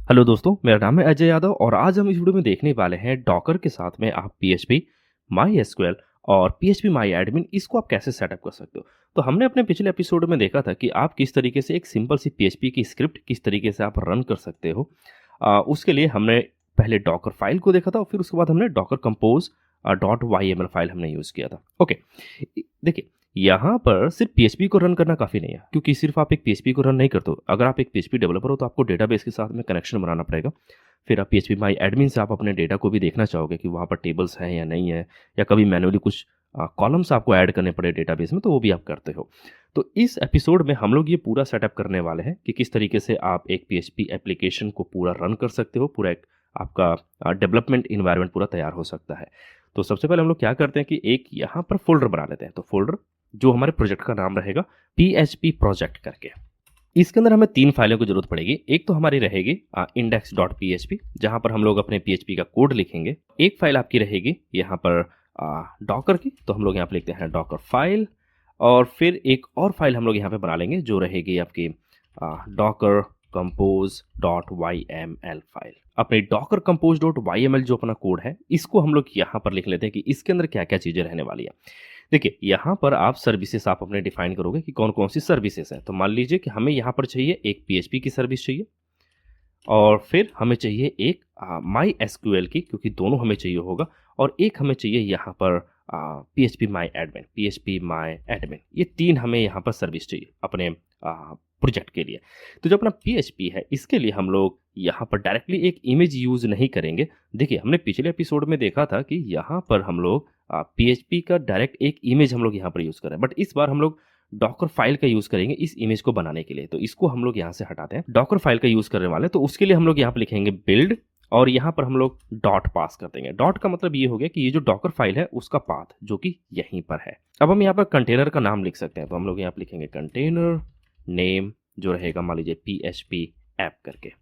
Hello दोस्तों, मेरा नाम है अजय यादव और आज हम इस वीडियो में देखने वाले हैं डॉकर के साथ में आप पीएचपी, माई एसक्यूएल और पीएचपी माई एडमिन इसको आप कैसे सेटअप कर सकते हो। तो हमने अपने पिछले एपिसोड में देखा था कि आप किस तरीके से एक सिंपल सी पीएचपी की स्क्रिप्ट किस तरीके से आप रन कर सकते हो। उसके लिए हमने पहले डॉकर फाइल को देखा था और फिर उसके बाद हमने डॉकर कंपोज .yml फाइल हमने यूज़ किया था। ओके, देखिए यहाँ पर सिर्फ पीएचपी को रन करना काफ़ी नहीं है, क्योंकि सिर्फ आप एक पीएचपी को रन नहीं करते हो। अगर आप एक पीएचपी डेवलपर हो तो आपको डेटाबेस के साथ में कनेक्शन बनाना पड़ेगा। फिर आप पीएचपी माई एडमिन से आप अपने डेटा को भी देखना चाहोगे कि वहाँ पर टेबल्स हैं या नहीं है, या कभी मैनुअली कुछ कॉलम्स आपको ऐड करने पड़े डेटाबेस में, तो वो भी आप करते हो। तो इस एपिसोड में हम लोग ये पूरा सेटअप करने वाले हैं कि किस तरीके से आप एक पीएचपी एप्लीकेशन को पूरा रन कर सकते हो, पूरा एक आपका डेवलपमेंट इन्वायरमेंट पूरा तैयार हो सकता है। तो सबसे पहले हम लोग क्या करते हैं कि एक यहाँ पर फोल्डर बना लेते हैं। तो फोल्डर जो हमारे प्रोजेक्ट का नाम रहेगा PHP प्रोजेक्ट करके। इसके अंदर हमें 3 फाइलों की जरूरत पड़ेगी। एक तो हमारी रहेगी index.php, जहां पर हम लोग अपने PHP का कोड लिखेंगे। एक फाइल आपकी रहेगी यहाँ पर डॉकर की, तो हम लोग यहाँ पे लिखते हैं डॉकर फाइल। और फिर एक और फाइल हम लोग यहाँ पे बना लेंगे जो रहेगी आपकी डॉकर compose.yml फाइल। अपने डॉकर compose.yml जो अपना कोड है, इसको हम लोग यहाँ पर लिख लेते हैं कि इसके अंदर क्या क्या चीज़ें रहने वाली है। देखिए यहाँ पर आप सर्विसेज आप अपने डिफाइन करोगे कि कौन कौन सी सर्विसेज है। तो मान लीजिए कि हमें यहाँ पर चाहिए एक पीएचपी की सर्विस चाहिए, और फिर हमें चाहिए एक माई एसक्यूएल की, क्योंकि दोनों हमें चाहिए होगा, और एक हमें चाहिए यहाँ पर पीएचपी माई एडमिन। ये 3 हमें यहाँ पर सर्विस चाहिए अपने प्रोजेक्ट के लिए। तो जो अपना पीएचपी है, इसके लिए हम लोग यहाँ पर डायरेक्टली एक इमेज यूज़ नहीं करेंगे। देखिए हमने पिछले एपिसोड में देखा था कि यहाँ पर हम लोग पीएचपी का डायरेक्ट एक इमेज हम लोग यहाँ पर यूज़ करें, बट इस बार हम लोग डॉकर फाइल का यूज़ करेंगे इस इमेज को बनाने के लिए। तो इसको हम लोग यहाँ से हटाते हैं, डॉकर फाइल का यूज़ करने वाले। तो उसके लिए हम लोग यहाँ पर लिखेंगे बिल्ड, और यहाँ पर हम लोग डॉट पास कर देंगे। डॉट का मतलब ये हो गया कि ये जो डॉकर फाइल है उसका पाथ जो कि यहीं पर है। अब हम यहाँ पर कंटेनर का नाम लिख सकते हैं। तो हम लोग यहाँ पर लिखेंगे कंटेनर नेम, जो रहेगा मान लीजिए PHP ऐप करके।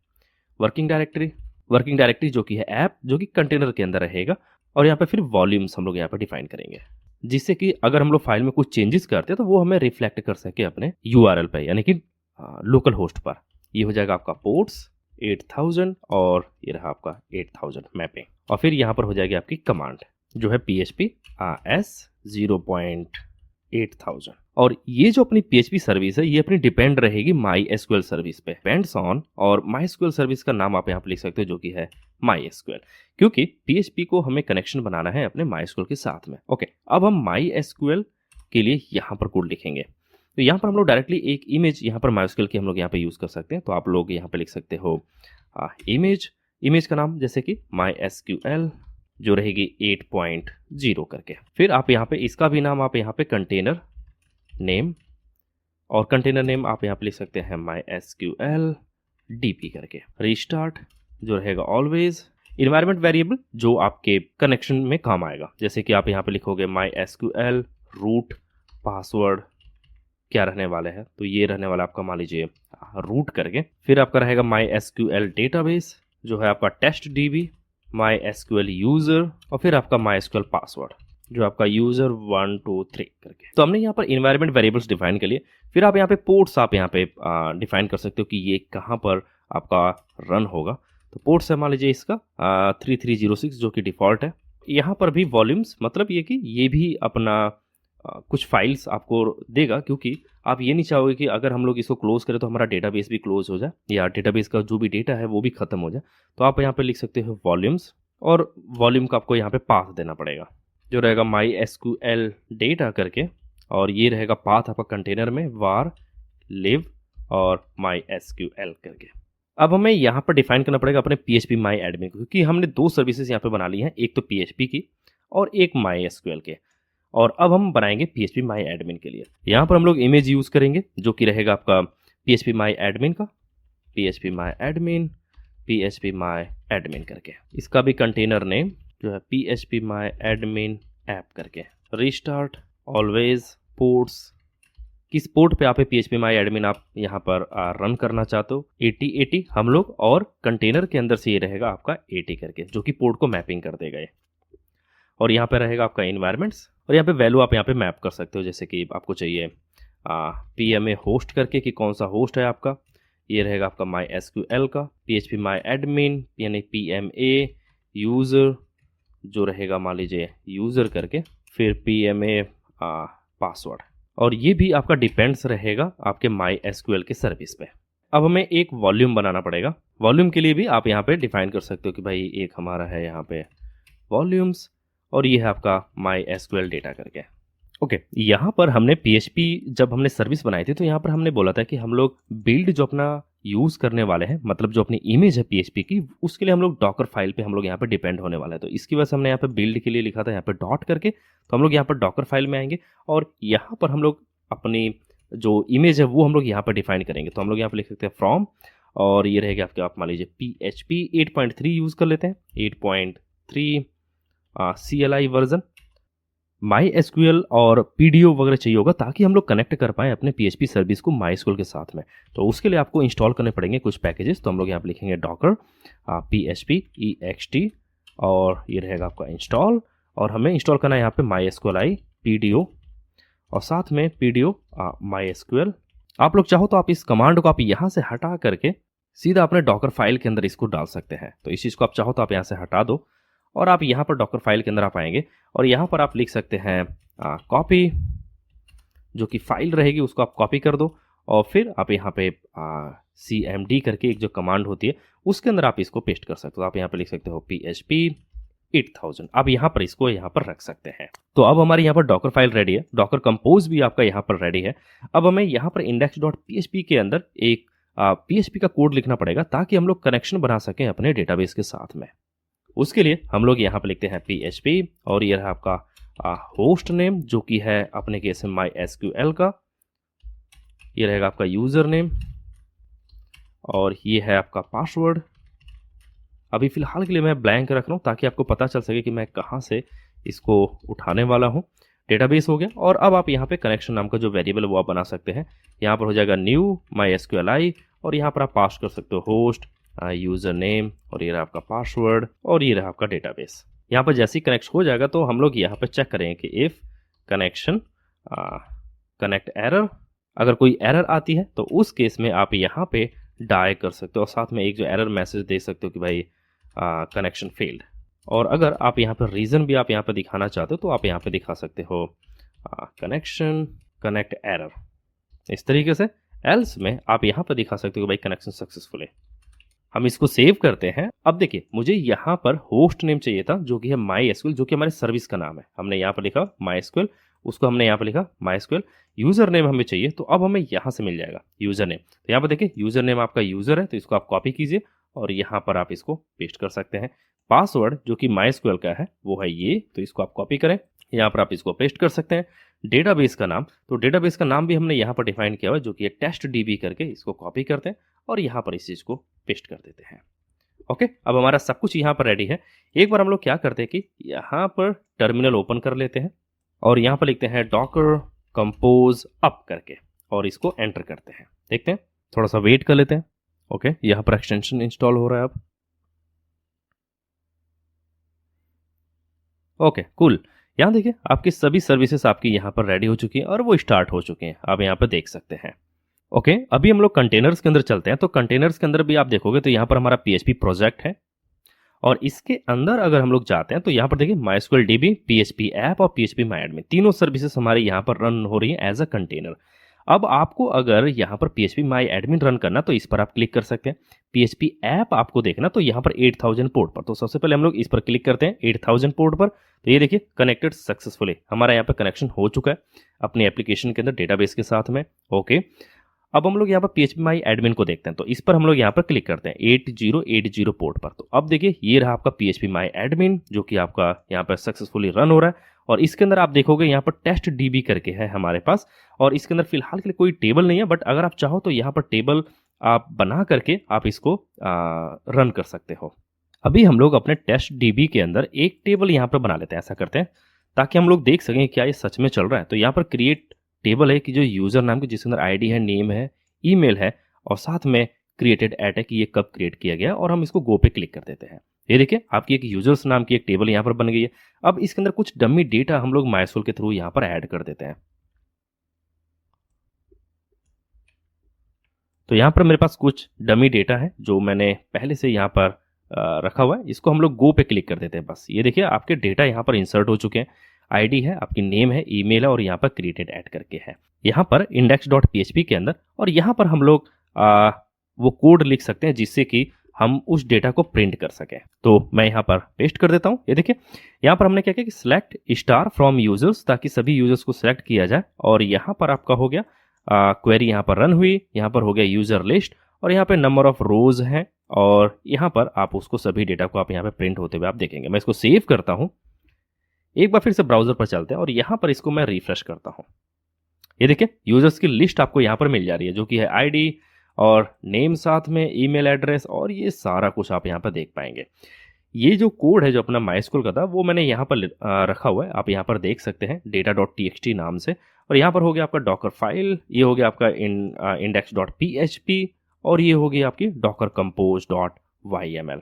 वर्किंग डायरेक्टरी जो कि है ऐप, जो कि कंटेनर के अंदर रहेगा। और यहाँ पे फिर वॉल्यूम्स हम लोग यहाँ पे डिफाइन करेंगे, जिससे कि अगर हम लोग फाइल में कुछ चेंजेस करते हैं तो वो हमें रिफ्लेक्ट कर सके अपने URL पे, यानी कि लोकल होस्ट पर। ये हो जाएगा आपका पोर्ट्स 8000, और ये रहा आपका 8000 मैपिंग। और फिर यहाँ पर हो जाएगी आपकी कमांड जो है PHP S0.8000। और ये जो अपनी PHP सर्विस है, ये अपनी डिपेंड रहेगी माई एसक्यूएल सर्विस पे, डिपेंड्स ऑन। और माई एसक्यूएल सर्विस का नाम आप यहाँ पे लिख सकते हो जो कि है माई एसक्यूएल, क्योंकि PHP को हमें कनेक्शन बनाना है अपने माई एसक्यूएल के साथ में। ओके, अब हम माई एसक्यूएल के लिए यहाँ पर कोड लिखेंगे। तो यहाँ पर हम लोग डायरेक्टली एक इमेज यहाँ पर माई एसक्यूएल की हम लोग यहाँ पे यूज़ कर सकते हैं। तो आप लोग यहाँ पे लिख सकते हो इमेज का नाम, जैसे कि माई एसक्यूएल जो रहेगी 8.0 करके। फिर आप यहाँ पे इसका भी नाम आप यहाँ पे कंटेनर नेम, और कंटेनर नेम आप यहाँ पे लिख सकते हैं माई एसक्यूएल DP करके। रिस्टार्ट जो रहेगा ऑलवेज। इन्वायरमेंट वेरिएबल जो आपके कनेक्शन में काम आएगा, जैसे कि आप यहाँ पे लिखोगे माई एसक्यूएल रूट पासवर्ड क्या रहने वाले हैं। तो ये रहने वाला आपका मान लीजिए रूट करके। फिर आपका रहेगा माई एसक्यूएल डेटाबेस जो है आपका test DB, MySQL user, और फिर आपका माई एसक्यूएल पासवर्ड जो आपका यूज़र 1 2 3 करके। तो हमने यहाँ पर इन्वायरमेंट वेरिएबल्स डिफाइन कर लिए। फिर आप यहाँ पे पोर्ट्स आप यहाँ पे डिफाइन कर सकते हो कि ये कहाँ पर आपका रन होगा। तो पोर्ट्स है मान लीजिए इसका 3306 जो कि डिफ़ॉल्ट है। यहाँ पर भी वॉल्यूम्स, मतलब ये कि ये भी अपना कुछ फाइल्स आपको देगा, क्योंकि आप ये नहीं चाहोगे कि अगर हम लोग इसको क्लोज करें तो हमारा डेटाबेस भी क्लोज हो जाए, या डेटाबेस का जो भी डेटा है वो भी ख़त्म हो जाए। तो आप यहाँ पे लिख सकते हो वॉल्यूम्स, और वॉल्यूम का आपको यहाँ पे पाथ देना पड़ेगा जो रहेगा माई एसक्यूएल डेटा करके। और ये रहेगा पाथ आपका कंटेनर में var live और माई एसक्यूएल करके। अब हमें यहाँ पर डिफाइन करना पड़ेगा अपने PHP माई एडमिन को, क्योंकि हमने 2 सर्विसेज यहाँ पे बना ली हैं, एक तो PHP की और एक माई एसक्यूएल के। और अब हम बनाएंगे PHP माई एडमिन के लिए। यहाँ पर हम लोग इमेज यूज़ करेंगे जो कि रहेगा आपका PHP माई एडमिन का, PHP माई एडमिन करके। इसका भी कंटेनर नेम जो है PHP माई एडमिन ऐप करके। रिस्टार्ट ऑलवेज पोर्ट्स, किस पोर्ट पे आप PHP माई एडमिन आप यहाँ पर रन करना चाहते हो, 8080 हम लोग, और कंटेनर के अंदर से ये रहेगा आपका 80 करके, जो कि पोर्ट को मैपिंग कर देगा ये। और यहाँ पे रहेगा आपका इन्वायरमेंट्स, और यहाँ पे वैल्यू आप यहाँ पे मैप कर सकते हो, जैसे कि आपको चाहिए PMA होस्ट करके कि कौन सा होस्ट है आपका, ये रहेगा आपका माई एसक्यूएल का, PHP माई एडमिन यानी PMA, यूज़र जो रहेगा मान लीजिए यूज़र करके, फिर PMA पासवर्ड, और ये भी आपका डिपेंड्स रहेगा आपके माई एसक्यूएल के सर्विस पे। अब हमें एक वॉल्यूम बनाना पड़ेगा। वॉल्यूम के लिए भी आप यहाँ पे डिफाइन कर सकते हो कि भाई एक हमारा है यहाँ पे वॉल्यूम्स, और ये है आपका माई एसक्यूएल डेटा करके। ओके, यहाँ पर हमने PHP जब हमने सर्विस बनाई थी तो यहाँ पर हमने बोला था कि हम लोग बिल्ड जो अपना यूज़ करने वाले हैं, मतलब जो अपनी इमेज है PHP की, उसके लिए हम लोग डॉकर फाइल पे हम लोग यहाँ पे डिपेंड होने वाले हैं। तो इसकी वजह से हमने यहाँ पे बिल्ड के लिए लिखा था यहाँ पे डॉट करके, तो हम लोग यहाँ पर डॉकर फाइल में आएंगे और यहाँ पर हम लोग अपनी जो इमेज है वो हम लोग यहाँ पर डिफाइन करेंगे। तो हम लोग यहाँ पर लिख सकते हैं फ्रॉम, और ये रहेगा आपके, आप मान लीजिए PHP 8.3 यूज़ कर लेते हैं, 8.3 CLI वर्जन। माई एसक्यूएल और PDO वगैरह चाहिए होगा ताकि हम लोग कनेक्ट कर पाएँ अपने PHP सर्विस को माई एसक्यूएल के साथ में। तो उसके लिए आपको इंस्टॉल करने पड़ेंगे कुछ पैकेजेस। तो हम लोग यहाँ पर लिखेंगे डॉकर PHP EXT, और ये रहेगा आपका इंस्टॉल, और हमें इंस्टॉल करना है यहाँ पे MySQLi PDO, और साथ में PDO MySQL। आप लोग चाहो तो आप इस कमांड को आप यहाँ से हटा करके सीधा अपने डॉकर फाइल के अंदर इसको डाल सकते हैं। तो इस चीज़ को आप चाहो तो आप यहाँ से हटा दो, और आप यहाँ पर डॉकर फाइल के अंदर आप आएंगे और यहाँ पर आप लिख सकते हैं कॉपी, जो कि फाइल रहेगी उसको आप कॉपी कर दो, और फिर आप यहाँ पे CMD करके एक जो कमांड होती है उसके अंदर आप इसको पेस्ट कर सकते हो। आप यहाँ पे लिख सकते हो PHP 8000, आप यहाँ पर इसको यहाँ पर रख सकते हैं। तो अब हमारे यहाँ पर डॉकर फाइल रेडी है, डॉकर कंपोज भी आपका यहाँ पर रेडी है। अब हमें यहाँ पर index.php के अंदर एक PHP का कोड लिखना पड़ेगा ताकि हम लोग कनेक्शन बना सकें अपने डेटाबेस के साथ में। उसके लिए हम लोग यहाँ पर लिखते हैं PHP, और ये रहा आपका होस्ट नेम जो कि है अपने केस में MySQL का, ये रहेगा आपका यूज़र नेम, और ये है आपका पासवर्ड। अभी फ़िलहाल के लिए मैं ब्लैंक रख रहा हूँ ताकि आपको पता चल सके कि मैं कहाँ से इसको उठाने वाला हूँ। डेटाबेस हो गया, और अब आप यहाँ पे कनेक्शन नाम का जो वेरिएबल है वो आप बना सकते हैं। यहाँ पर हो जाएगा न्यू MySQLi, और यहाँ पर आप पास कर सकते हो होस्ट, यूज़र नेम, और ये रहा आपका पासवर्ड, और ये रहा आपका डेटाबेस। यहाँ पर जैसे ही कनेक्ट हो जाएगा तो हम लोग यहाँ पर चेक करेंगे कि इफ़ कनेक्शन कनेक्ट एरर, अगर कोई एरर आती है तो उस केस में आप यहाँ पे डाई कर सकते हो, और साथ में एक जो एरर मैसेज दे सकते हो कि भाई कनेक्शन फेल्ड। और अगर आप यहाँ पर रीज़न भी आप यहाँ पर दिखाना चाहते हो तो आप यहाँ पे दिखा सकते हो कनेक्शन कनेक्ट एरर, इस तरीके से। एल्स में आप यहाँ पर दिखा सकते हो कि भाई कनेक्शन सक्सेसफुल है। हम इसको सेव करते हैं। अब देखिए मुझे यहाँ पर होस्ट नेम चाहिए था जो कि है MySQL, जो कि हमारे सर्विस का नाम है। हमने यहाँ पर लिखा MySQL, उसको हमने यहाँ पर लिखा MySQL। यूज़र नेम हमें चाहिए, तो अब हमें यहाँ से मिल जाएगा यूज़र नेम। तो यहाँ पर देखिए यूज़र नेम आपका यूज़र है, तो इसको आप कॉपी कीजिए और यहाँ पर आप इसको पेस्ट कर सकते हैं। पासवर्ड जो कि MySQL का है वो है ये, तो इसको आप कॉपी करें, यहाँ पर आप इसको पेस्ट कर सकते हैं। डेटाबेस का नाम, तो डेटाबेस का नाम भी हमने यहाँ पर डिफाइन किया हुआ है जो कि है TestDB करके, इसको कॉपी करते हैं और यहाँ पर इस चीज़ को पेस्ट कर देते हैं। ओके, अब हमारा सब कुछ यहाँ पर रेडी है। एक बार हम लोग क्या करते हैं कि यहाँ पर टर्मिनल ओपन कर लेते हैं और यहाँ पर लिखते हैं डॉकर कंपोज अप करके, और इसको एंटर करते हैं। देखते हैं, थोड़ा सा वेट कर लेते हैं। ओके, यहाँ पर एक्सटेंशन इंस्टॉल हो रहा है अब। ओके कूल, यहाँ देखिए आपकी सभी सर्विसेज आपकी यहाँ पर रेडी हो चुकी हैं और वो स्टार्ट हो चुके हैं, आप यहाँ पर देख सकते हैं। ओके, अभी हम लोग कंटेनर्स के अंदर चलते हैं। तो कंटेनर्स के अंदर भी आप देखोगे तो यहाँ पर हमारा PHP प्रोजेक्ट है, और इसके अंदर अगर हम लोग जाते हैं तो यहाँ पर देखिए MySQL DB, PHP ऐप और PHP MyAdmin, तीनों सर्विसेज हमारे यहाँ पर रन हो रही हैं एज अ कंटेनर। अब आपको अगर यहाँ पर PHP MyAdmin रन करना तो इस पर आप क्लिक कर सकते हैं। PHP ऐप आपको देखना तो यहाँ पर 8000 पोर्ट पर, तो सबसे पहले हम लोग इस पर क्लिक करते हैं 8000 पोर्ट पर। तो ये देखिए कनेक्टेड सक्सेसफुली, हमारा यहाँ पर कनेक्शन हो चुका है अपनी एप्लीकेशन के अंदर डेटाबेस के साथ में। ओके, अब हम लोग यहाँ पर PHP MyAdmin को देखते हैं, तो इस पर हम लोग यहाँ पर क्लिक करते हैं 8080 पोर्ट पर। तो अब देखिए ये रहा आपका PHP MyAdmin जो कि आपका यहाँ पर सक्सेसफुली रन हो रहा है, और इसके अंदर आप देखोगे यहाँ पर TestDB करके है हमारे पास, और इसके अंदर फिलहाल के लिए कोई टेबल नहीं है, बट अगर आप चाहो तो यहाँ पर टेबल आप बना करके आप इसको रन कर सकते हो। अभी हम लोग अपने TestDB के अंदर एक टेबल यहाँ पर बना लेते हैं। ऐसा करते हैं ताकि हम लोग देख सकें क्या ये सच में चल रहा है। तो यहाँ पर क्रिएट टेबल है कि जो यूज़र नाम की, जिसके अंदर ID है, नेम है, ईमेल है, और साथ में क्रिएटेड एट है कि ये कब क्रिएट किया गया, और हम इसको गो पे क्लिक कर देते हैं। ये देखिए आपकी एक यूजर्स नाम की एक टेबल यहाँ पर बन गई है। अब इसके अंदर कुछ डमी डेटा हम लोग MySQL के थ्रू यहाँ पर ऐड कर देते हैं। तो यहाँ पर मेरे पास कुछ डमी डेटा है जो मैंने पहले से यहाँ पर रखा हुआ है। इसको हम लोग गो पे क्लिक कर देते हैं। बस ये देखिए आपके डेटा यहाँ पर इंसर्ट हो चुके हैं। आईडी है, आपकी नेम है, ईमेल है और यहाँ पर क्रिएटेड ऐड करके है यहाँ पर index.php के अंदर। और यहाँ पर हम लोग वो कोड लिख सकते हैं जिससे कि हम उस डेटा को प्रिंट कर सकें। तो मैं यहाँ पर पेस्ट कर देता हूँ। ये देखिए यहाँ पर हमने क्या किया कि सिलेक्ट स्टार फ्रॉम यूजर्स, ताकि सभी यूजर्स को सिलेक्ट किया जाए। और यहाँ पर आपका हो गया क्वेरी यहाँ पर रन हुई, यहाँ पर हो गया यूजर लिस्ट और यहाँ पे नंबर ऑफ रोज हैं और यहाँ पर आप उसको सभी डेटा को आप यहाँ पे प्रिंट होते हुए आप देखेंगे। मैं इसको सेव करता हूँ। एक बार फिर से ब्राउजर पर चलते हैं और यहाँ पर इसको मैं रिफ्रेश करता हूँ। ये देखिए यूजर्स की लिस्ट आपको यहाँ पर मिल जा रही है जो कि है आईडी और नेम साथ में, ईमेल एड्रेस और ये सारा कुछ आप यहाँ पर देख पाएंगे। ये जो कोड है जो अपना MySQL का था वो मैंने यहाँ पर रखा हुआ है, आप यहाँ पर देख सकते हैं data.txt नाम से। और यहाँ पर हो गया आपका डॉकर फाइल, ये हो गया आपका index.php और ये हो गई आपकी docker compose.yml।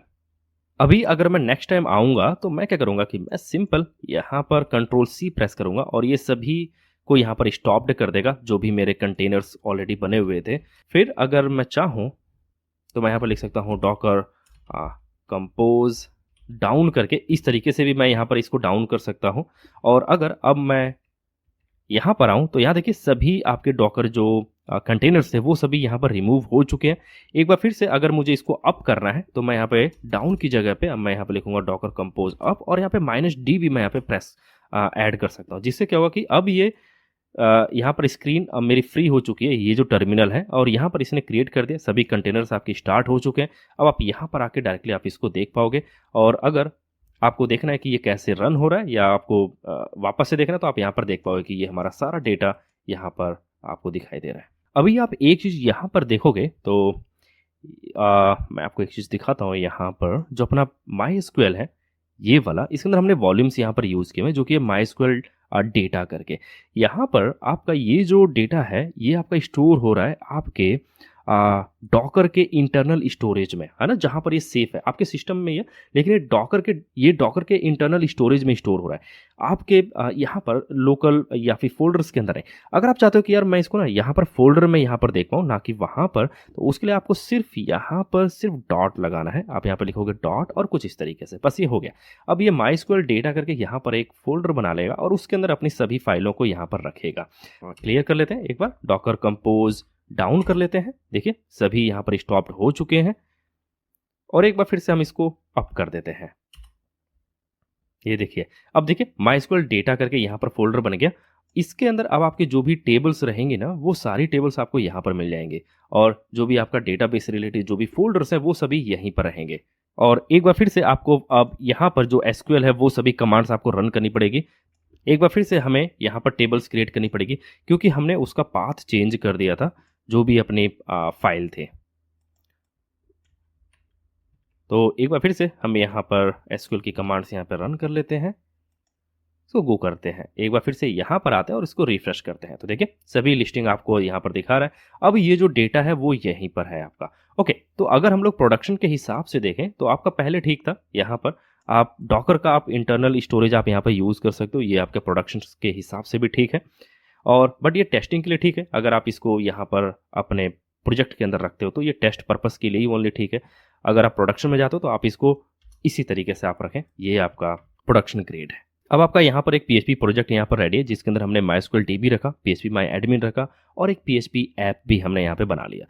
अभी अगर मैं नेक्स्ट टाइम आऊँगा तो मैं क्या करूँगा कि मैं सिंपल यहाँ पर Ctrl+C प्रेस करूँगा और ये सभी को यहाँ पर स्टॉप्ड कर देगा जो भी मेरे कंटेनर्स ऑलरेडी बने हुए थे। फिर अगर मैं चाहूँ तो मैं यहाँ पर लिख सकता हूँ डॉकर कंपोज डाउन करके, इस तरीके से भी मैं यहाँ पर इसको डाउन कर सकता हूँ। और अगर अब मैं यहाँ पर आऊँ तो यहाँ देखिए सभी आपके डॉकर जो कंटेनर्स थे वो सभी यहाँ पर रिमूव हो चुके हैं। एक बार फिर से अगर मुझे इसको अप करना है तो मैं यहाँ पे डाउन की जगह पे अब मैं यहाँ पे लिखूंगा डॉकर कंपोज अप और यहाँ पे -D भी मैं यहाँ पे प्रेस ऐड कर सकता हूँ, जिससे क्या होगा कि अब ये यहाँ पर स्क्रीन अब मेरी फ्री हो चुकी है। ये जो टर्मिनल है और यहाँ पर इसने क्रिएट कर दिया, सभी कंटेनर्स आपके स्टार्ट हो चुके हैं। अब आप यहाँ पर आके डायरेक्टली आप इसको देख पाओगे। और अगर आपको देखना है कि ये कैसे रन हो रहा है या आपको वापस से देखना है तो आप यहाँ पर देख पाओगे कि ये हमारा सारा डेटा यहाँ पर आपको दिखाई दे रहा है। अभी आप एक चीज़ यहाँ पर देखोगे तो मैं आपको एक चीज़ दिखाता हूँ। यहाँ पर जो अपना MySQL है ये वाला, इसके अंदर हमने वॉल्यूम्स यहाँ पर यूज़ किए हुए जो कि MySQL डेटा करके। यहाँ पर आपका ये जो डेटा है ये आपका स्टोर हो रहा है आपके डॉकर के इंटरनल स्टोरेज में, है ना, जहाँ पर ये सेफ है आपके सिस्टम में ये, लेकिन ये डॉकर के इंटरनल स्टोरेज में स्टोर हो रहा है आपके यहाँ पर लोकल या फिर फोल्डर्स के अंदर है। अगर आप चाहते हो कि यार मैं इसको ना यहाँ पर फोल्डर में यहाँ पर देख पाऊँ ना कि वहाँ पर, तो उसके लिए आपको सिर्फ यहाँ पर सिर्फ डॉट लगाना है। आप यहाँ पर लिखोगे डॉट और कुछ इस तरीके से, बस ये हो गया। अब ये MySQL डेटा करके यहाँ पर एक फोल्डर बना लेगा और उसके अंदर अपनी सभी फाइलों को यहाँ पर रखेगा। क्लियर कर लेते हैं एक बार, डॉकर कंपोज डाउन कर लेते हैं। देखिए सभी यहाँ पर स्टॉप्ड हो चुके हैं और एक बार फिर से हम इसको अप कर देते हैं। ये देखिए अब देखिए MySQL डेटा करके यहाँ पर फोल्डर बन गया। इसके अंदर अब आपके जो भी टेबल्स रहेंगे ना वो सारी टेबल्स आपको यहाँ पर मिल जाएंगे और जो भी आपका डेटाबेस रिलेटेड जो भी फोल्डर्स हैं वो सभी यहीं पर रहेंगे। और एक बार फिर से आपको अब यहाँ पर जो SQL है वो सभी कमांड्स आपको रन करनी पड़ेगी। एक बार फिर से हमें यहाँ पर टेबल्स क्रिएट करनी पड़ेगी क्योंकि हमने उसका पाथ चेंज कर दिया था जो भी अपने फाइल थे। तो एक बार फिर से हम यहाँ पर SQL की कमांड्स यहाँ पर रन कर लेते हैं, इसको गो करते हैं। एक बार फिर से यहाँ पर आते हैं और इसको रिफ्रेश करते हैं तो देखिए सभी लिस्टिंग आपको यहाँ पर दिखा रहा है। अब ये जो डेटा है वो यहीं पर है आपका। ओके, तो अगर हम लोग प्रोडक्शन के हिसाब से देखें तो आपका पहले ठीक था। यहाँ पर आप डॉकर का आप इंटरनल स्टोरेज आप यहाँ पर यूज़ कर सकते हो, ये आपके प्रोडक्शन के हिसाब से भी ठीक है। और बट ये टेस्टिंग के लिए ठीक है। अगर आप इसको यहाँ पर अपने प्रोजेक्ट के अंदर रखते हो तो ये टेस्ट पर्पस के लिए ही ओनली ठीक है। अगर आप प्रोडक्शन में जाते हो तो आप इसको इसी तरीके से आप रखें, ये आपका प्रोडक्शन ग्रेड है। अब आपका यहाँ पर एक PHP प्रोजेक्ट यहाँ पर रेडी है जिसके अंदर हमने MySQL DB रखा, PHP My Admin रखा और एक PHP ऐप भी हमने यहाँ पे बना लिया,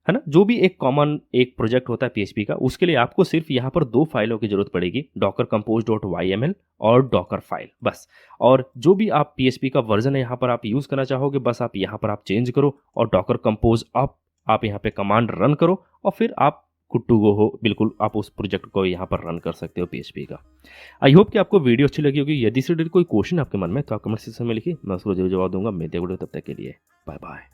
है ना। जो भी एक कॉमन एक प्रोजेक्ट होता है PHP का, उसके लिए आपको सिर्फ यहाँ पर 2 फाइलों की जरूरत पड़ेगी, डॉकर compose.yml और डॉकर फाइल, बस। और जो भी आप PHP का वर्जन है यहाँ पर आप यूज़ करना चाहोगे बस आप यहाँ पर आप चेंज करो और डॉकर कंपोज आप यहाँ पे कमांड रन करो और फिर आप गुड टू गो हो, बिल्कुल आप उस प्रोजेक्ट को यहाँ पर रन कर सकते हो PHP का। आई होप कि आपको वीडियो अच्छी लगी होगी। यदि से रिलेटेड कोई क्वेश्चन आपके मन में तो आप कमेंट सेक्शन में लिखिए, मैं उसको जरूर जवाब दूंगा। मैं तब तक के लिए बाय बाय।